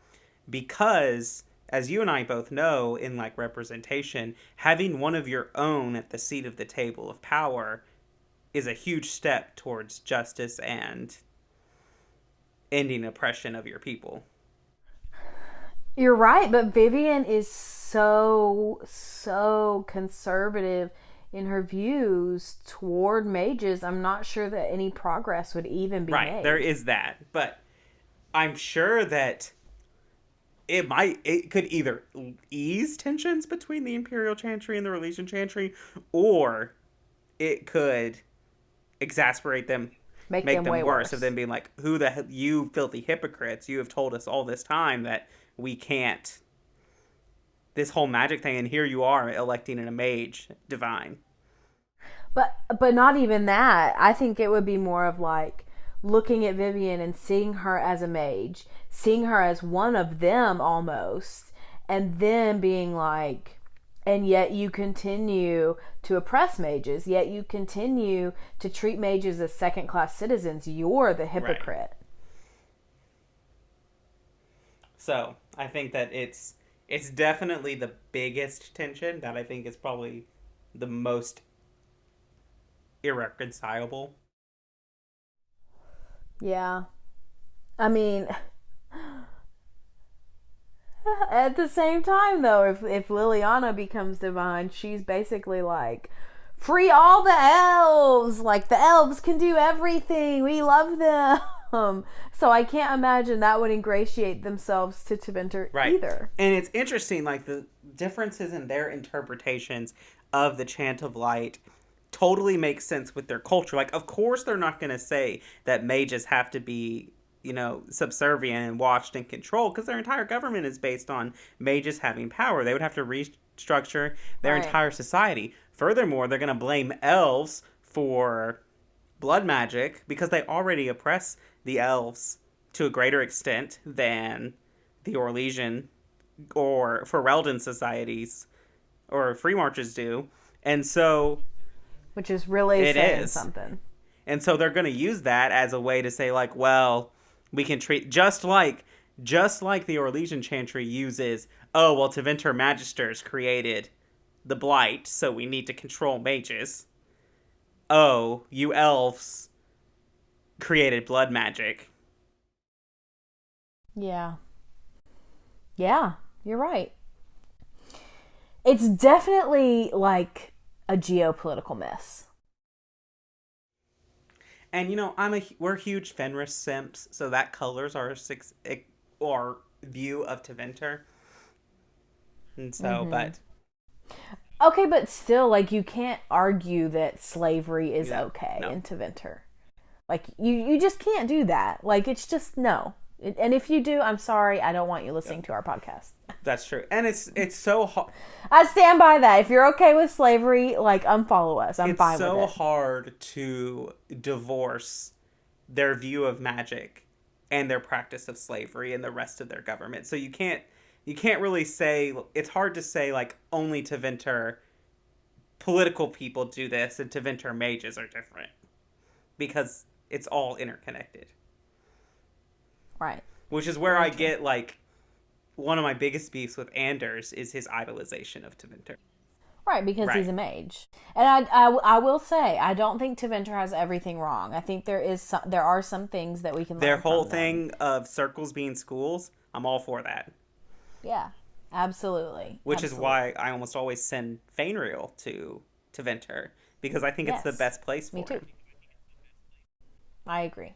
Because, as you and I both know, in representation, having one of your own at the seat of the table of power is a huge step towards justice and ending oppression of your people.
You're right, but Vivian is so conservative in her views toward mages. I'm not sure that any progress would even be made.
Right, there is that. But I'm sure that it could either ease tensions between the Imperial Chantry and the Orlesian Chantry, or it could exasperate them, make them way worse of them being who the hell, you filthy hypocrites, you have told us all this time that we can't this whole magic thing, and here you are electing a mage divine.
But not even that. I think it would be more of like looking at Vivian and seeing her as a mage, seeing her as one of them almost, and then being like, and yet you continue to oppress mages, yet you continue to treat mages as second-class citizens. You're the hypocrite. Right.
So I think that it's definitely the biggest tension that I think is probably the most irreconcilable.
Yeah. I mean, at the same time, though, if Liliana becomes divine, she's basically like, free all the elves! Like, the elves can do everything! We love them! So I can't imagine that would ingratiate themselves to Tevinter either.
And it's interesting, like, the differences in their interpretations of the Chant of Light totally makes sense with their culture. Like, of course they're not going to say that mages have to be, subservient and watched and controlled, because their entire government is based on mages having power. They would have to restructure their entire society. Furthermore, they're going to blame elves for blood magic because they already oppress the elves to a greater extent than the Orlesian or Ferelden societies or Free Marches do. And so...
Which is really saying something.
And so they're going to use that as a way to say, like, well, we can treat... Just like the Orlesian Chantry uses, Tevinter Magisters created the Blight, so we need to control mages. Oh, you elves created blood magic.
Yeah. Yeah, you're right. It's definitely, like, a geopolitical mess.
And we're huge Fenris simps, so that colors our view of Tevinter. And so, but
okay, but still, like, you can't argue that slavery is okay in Tevinter. Like, you just can't do that. Like, it's just no. And if you do, I'm sorry, I don't want you listening to our podcast.
That's true. And it's so hard.
I stand by that. If you're okay with slavery, like, unfollow us. I'm fine with it.
It's so hard to divorce their view of magic and their practice of slavery and the rest of their government. So you can't really say, it's hard to say, like, only Tevinter political people do this and Tevinter mages are different. Because it's all interconnected.
Right.
Which is where I get, like, one of my biggest beefs with Anders is his idolization of Tevinter.
Right, because he's a mage. And I will say, I don't think Tevinter has everything wrong. I think there are some things that we can learn
Their whole
from
thing of circles being schools, I'm all for that.
Yeah, absolutely.
Which is why I almost always send Fenris to Tevinter, because I think it's the best place for him.
I agree.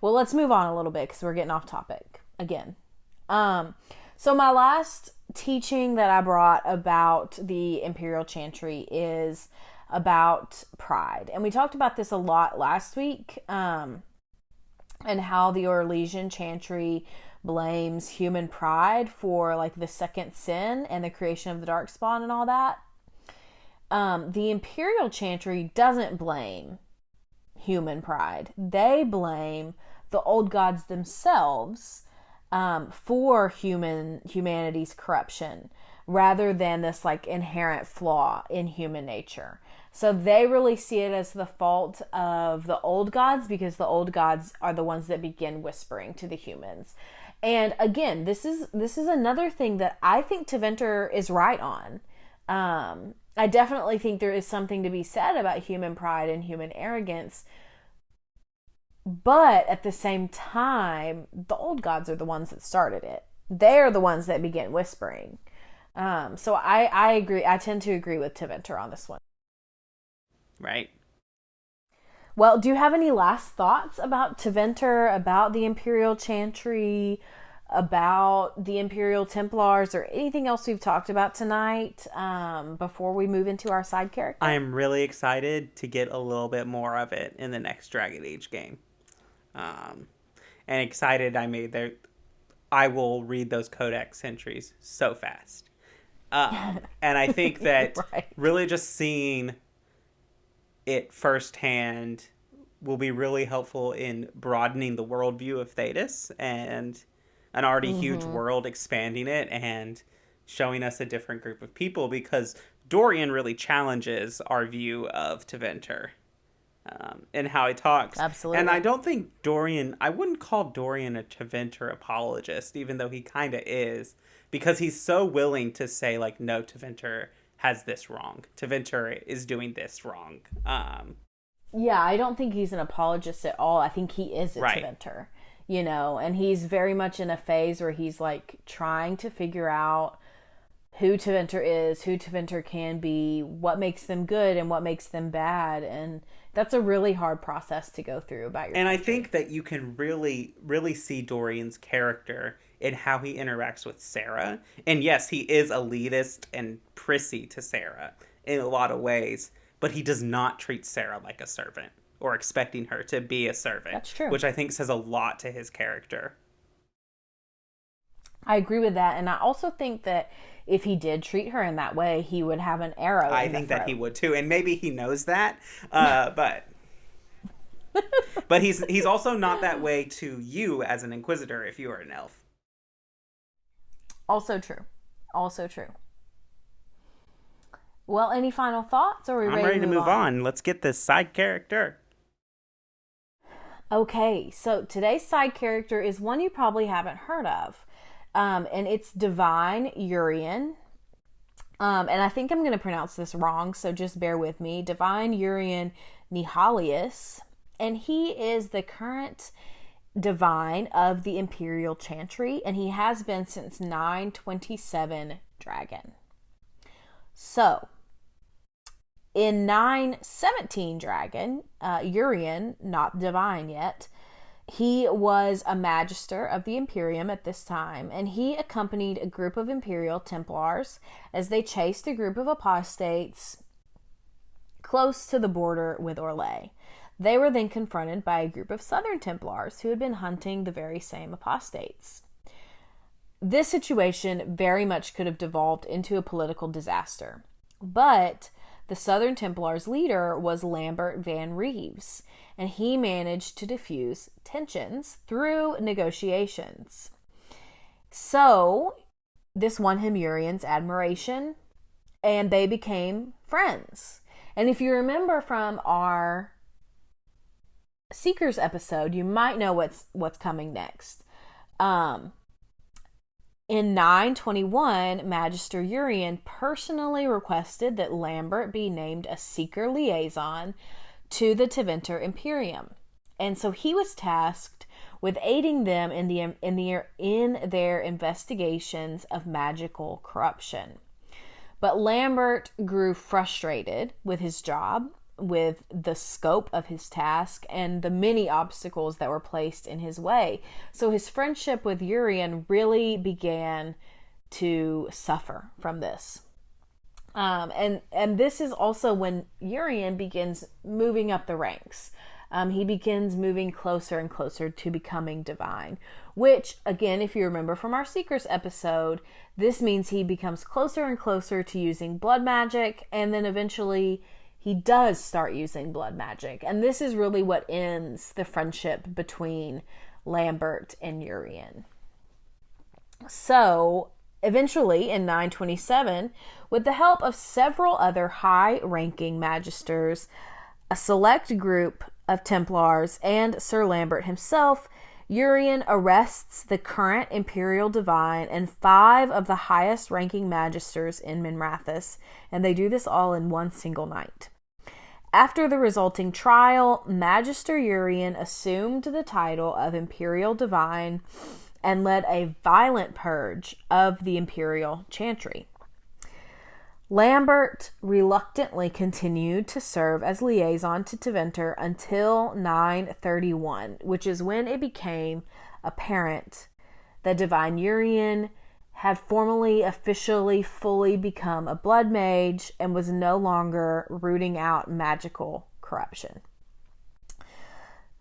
Well, let's move on a little bit because we're getting off topic again. So my last teaching that I brought about the Imperial Chantry is about pride. And we talked about this a lot last week, and how the Orlesian Chantry blames human pride for, like, the second sin and the creation of the Darkspawn and all that. The Imperial Chantry doesn't blame human pride. They blame the old gods themselves for humanity's corruption, rather than this, like, inherent flaw in human nature. So they really see it as the fault of the old gods, because the old gods are the ones that begin whispering to the humans. And again, this is another thing that I think Tevinter is right on. I definitely think there is something to be said about human pride and human arrogance. But at the same time, the old gods are the ones that started it. They're the ones that begin whispering. So I agree. I tend to agree with Tevinter on this one.
Right.
Well, do you have any last thoughts about Tevinter, about the Imperial Chantry, about the Imperial Templars, or anything else we've talked about tonight before we move into our side character?
I am really excited to get a little bit more of it in the next Dragon Age game. And excited I will read those Codex entries so fast. And I think that
Right.
really just seeing it firsthand will be really helpful in broadening the worldview of Thedas and an already huge world, expanding it and showing us a different group of people, because Dorian really challenges our view of Tevinter and how he talks.
Absolutely.
And I don't think I wouldn't call Dorian a Tevinter apologist, even though he kind of is, because he's so willing to say, like, no, Tevinter has this wrong. Tevinter is doing this wrong.
Yeah, I don't think he's an apologist at all. I think he is a Tevinter, and he's very much in a phase where he's like trying to figure out who Tevinter is, who Tevinter can be, what makes them good and what makes them bad. And that's a really hard process to go through about your
And
country.
I think that you can really, really see Dorian's character in how he interacts with Sarah. And yes, he is elitist and prissy to Sarah in a lot of ways, but he does not treat Sarah like a servant or expecting her to be a servant.
That's true.
Which I think says a lot to his character.
I agree with that. And I also think that if he did treat her in that way, he would have an arrow
I
in the
think that he
throat.
would too. And maybe he knows that. But he's also not that way to you as an Inquisitor if you are an elf.
Also true. Well, any final thoughts? Or are we
I'm ready to move
on?
on. Let's get this side character.
Okay, so today's side character is one you probably haven't heard of. And it's Divine Urian. And I think I'm going to pronounce this wrong, so just bear with me. Divine Urian Nihalius. And he is the current divine of the Imperial Chantry, and he has been since 927 Dragon. So, in 917 Dragon, Urian, not divine yet, he was a magister of the Imperium at this time, and he accompanied a group of Imperial Templars as they chased a group of apostates close to the border with Orlais. They were then confronted by a group of Southern Templars who had been hunting the very same apostates. This situation very much could have devolved into a political disaster, but the Southern Templars' leader was Lambert Van Reeves, and he managed to diffuse tensions through negotiations. So, this won him Urian's admiration, and they became friends. And if you remember from our Seekers episode, you might know what's coming next. In 921, Magister Urian personally requested that Lambert be named a Seeker liaison to the Tevinter Imperium, and so he was tasked with aiding them in their investigations of magical corruption. But Lambert grew frustrated with his job, with the scope of his task, and the many obstacles that were placed in his way. So his friendship with Urian really began to suffer from this. And this is also when Urian begins moving up the ranks. He begins moving closer and closer to becoming divine, which, again, if you remember from our Seekers episode, this means he becomes closer and closer to using blood magic, and then eventually he does start using blood magic. And this is really what ends the friendship between Lambert and Urian. So, eventually, in 927, with the help of several other high-ranking magisters, a select group of Templars, and Sir Lambert himself, Urian arrests the current Imperial Divine and 5 of the highest-ranking magisters in Minrathous, and they do this all in one single night. After the resulting trial, Magister Urian assumed the title of Imperial Divine and led a violent purge of the Imperial Chantry. Lambert reluctantly continued to serve as liaison to Tevinter until 931, which is when it became apparent that Divine Urian had formally, officially, fully become a blood mage and was no longer rooting out magical corruption.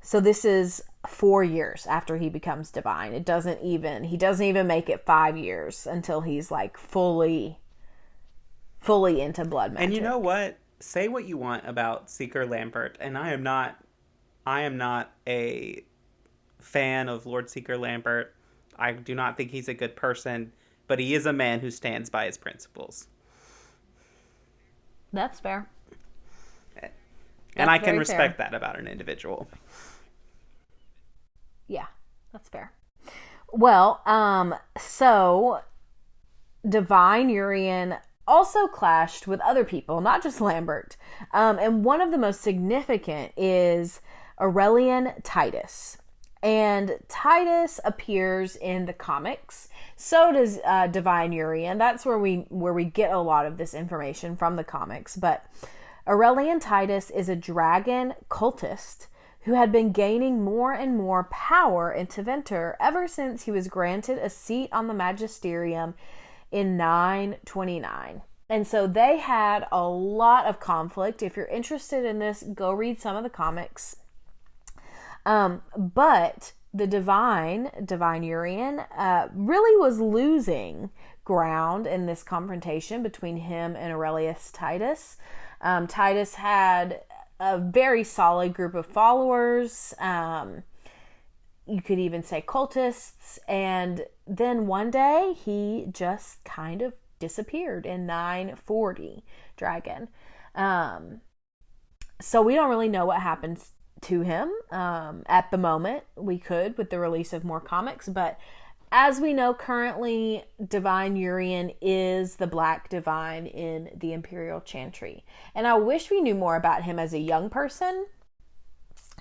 So this is 4 years after he becomes divine. He doesn't even make it 5 years until he's like fully fully into blood magic.
And you know what? Say what you want about Seeker Lambert, and I am not a fan of Lord Seeker Lambert. I do not think he's a good person, but he is a man who stands by his principles.
That's fair.
And I can respect that about an individual.
Yeah, that's fair. Well, so Divine Urian also clashed with other people, not just Lambert. And one of the most significant is Aurelian Titus. And Titus appears in the comics. So does Divine Urian. That's where we get a lot of this information from the comics. But Aurelian Titus is a dragon cultist who had been gaining more and more power in Tevinter ever since he was granted a seat on the magisterium in 929. And so they had a lot of conflict. If you're interested in this, go read some of the comics. But the Divine Urian really was losing ground in this confrontation between him and Aurelius Titus. Titus had a very solid group of followers. You could even say cultists. And then one day he just kind of disappeared in 940 Dragon. So we don't really know what happens to him at the moment. We could with the release of more comics, but as we know currently, Divine Urian is the Black Divine in the Imperial Chantry. And I wish we knew more about him as a young person,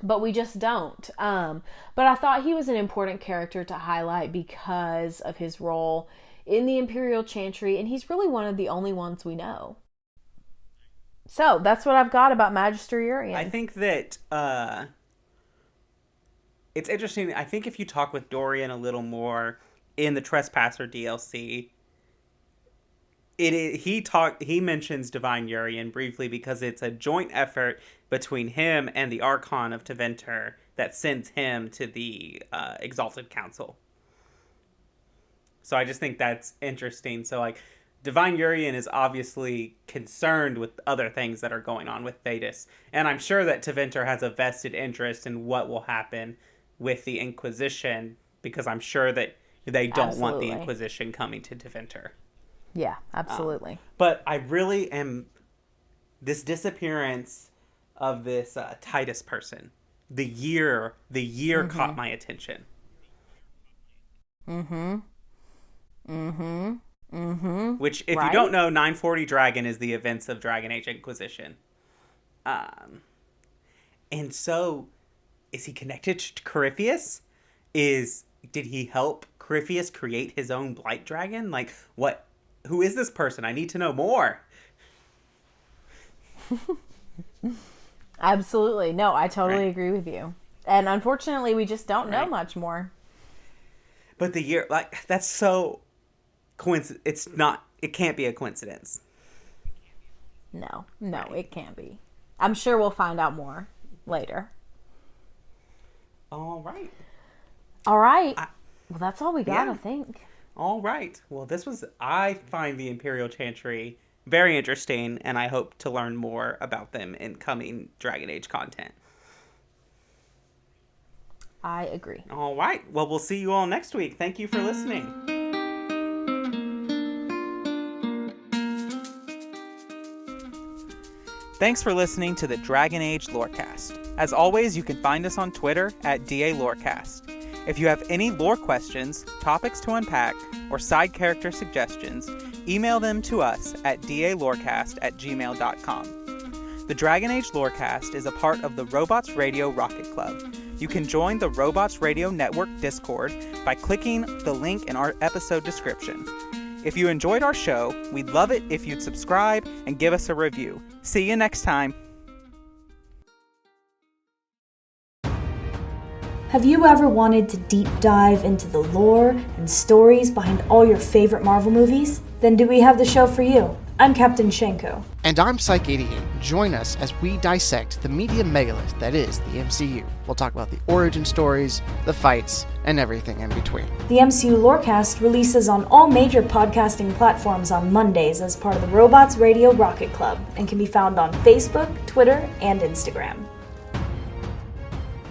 but we just don't. But I thought he was an important character to highlight because of his role in the Imperial Chantry, and he's really one of the only ones we know. So that's what I've got about Magister Urian.
I think that it's interesting. I think if you talk with Dorian a little more in the Trespasser DLC, he mentions Divine Urian briefly because it's a joint effort between him and the Archon of Tevinter that sends him to the Exalted Council. So I just think that's interesting. So like, Divine Urian is obviously concerned with other things that are going on with Thedas. And I'm sure that Tevinter has a vested interest in what will happen with the Inquisition, because I'm sure that they don't want the Inquisition coming to Tevinter.
Yeah, absolutely.
But I really am... This disappearance of this Titus person, the year caught my attention. Which, if you don't know, 940 Dragon is the events of Dragon Age Inquisition. And so, is he connected to Corypheus? Did he help Corypheus create his own Blight Dragon? Like, what? Who is this person? I need to know more.
Absolutely. No, I totally agree with you. And unfortunately, we just don't know much more.
But the year, like, that's so... It can't be a coincidence.
No, it can't be. I'm sure we'll find out more later.
All right.
Well, that's all we got, I think.
All right. Well, I find the Imperial Chantry very interesting, and I hope to learn more about them in coming Dragon Age content.
I agree.
All right. Well, we'll see you all next week. Thank you for listening. Thanks for listening to the Dragon Age Lorecast. As always, you can find us on Twitter at DALorecast. If you have any lore questions, topics to unpack, or side character suggestions, email them to us at dalorecast@gmail.com. The Dragon Age Lorecast is a part of the Robots Radio Rocket Club. You can join the Robots Radio Network Discord by clicking the link in our episode description. If you enjoyed our show, we'd love it if you'd subscribe and give us a review. See you next time.
Have you ever wanted to deep dive into the lore and stories behind all your favorite Marvel movies? Then do we have the show for you. I'm Captain Shenko.
And I'm Psych88. Join us as we dissect the media megalith that is the MCU. We'll talk about the origin stories, the fights, and everything in between.
The MCU Lorecast releases on all major podcasting platforms on Mondays as part of the Robots Radio Rocket Club and can be found on Facebook, Twitter, and Instagram.